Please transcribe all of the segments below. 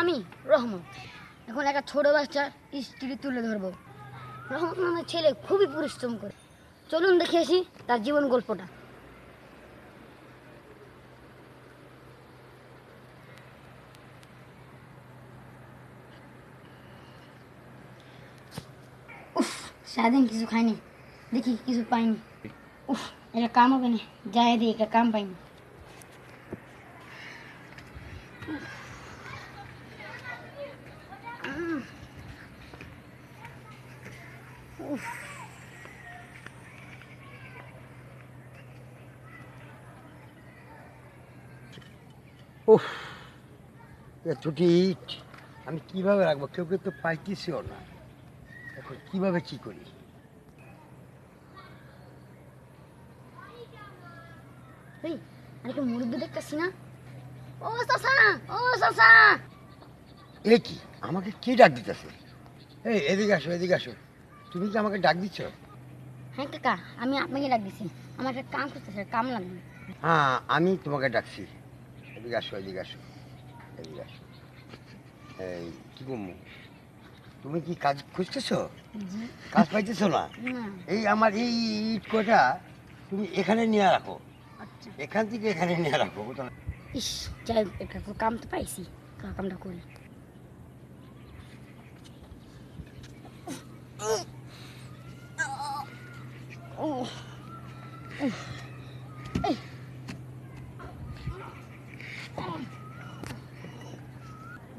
আমি রহমত এখন একটা ছোট বাচ্চার স্ত্রী তুলে ধরবো। রহমত নামের ছেলে খুবই পরিশ্রম করে। চলুন দেখে আসি তার জীবন গল্পটা। উফ, সারাদিন কিছু খাইনি, দেখি কিছু পাইনি। উফ, এটা কাম হবে না, যাই দিই, এটা কাম পাইনি। উফ, উফ, এতটি ইট আমি কিভাবে রাখবো? কেউ কেউ তো পাইতেছিও না। এখন কিভাবে কি করি? এই আরেকটা মুরব্বি দেখতেছি না? ও চাচা, ও চাচা। এ কি, আমাকে কে ডাক দিতেছে? এই এদিকে আসো, এদিকে আসো। তুমি কি আমাকে ডাক দিচ্ছ? হ্যাঁ কাকা, আমি আপনাকে ডাক দিছি, আমার একটা কাম করতেছে, কাম লাগবে। হ্যাঁ, আমি তোমাকে ডাকছি। এদিকে আসো, এদিকে আসো, এদিকে আসো। এই কি করবো? তুমি কি কাজ খুঁজতেছো? জি কাজ পাইতেছো না? না। এই আমার এই ইট কটা তুমি এখানে নিয়ে রাখো, আচ্ছা, এখান থেকে এখানে নিয়ে রাখো। ইস, যাই হোক, একটা তো কাম তো পাইছি, কামটা করি। ও,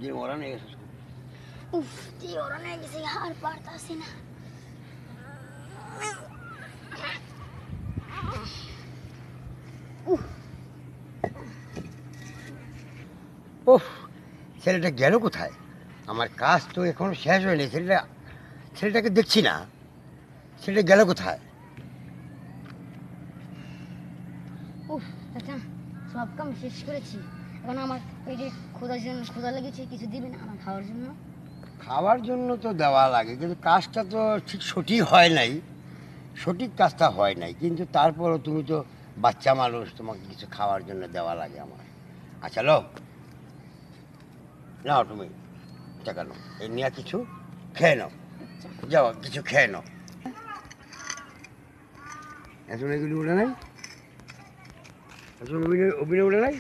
যে ওরা নিয়ে গেছো। উফ, কি ওরা নিয়ে গেছে, আর পারতাছি না। ওহ, ছেলেটা গেল কোথায়? আমার কাজ তো এখনো শেষ হয়নি। ছেলেটাকে দেখছি না। ছেলেটা গেল কোথায়? উফ চাচা, সব কাম শেষ করেছি, এখন আমার পেটে ক্ষুধা লেগেছে, কিছু দিবেন আমার খাওয়ার জন্য? খাওয়ার জন্য তো দেওয়া লাগে, কিন্তু কাজটা তো ঠিক সঠিক হয় নাই। সঠিক কাজটা হয় নাই, কিন্তু তারপরও তুমি তো বাচ্চা মানুষ, তোমাকে কিছু খাওয়ার জন্য দেওয়া লাগে আমার। আচ্ছা লো, নাও তুমি টাকা নাও, এই নিয়ে কিছু খেয়ে নাও। যাও, কিছু খেয়ে নাও। এখন এগুলি উঠে নাই, এখন অভিনয় উঠে নাই।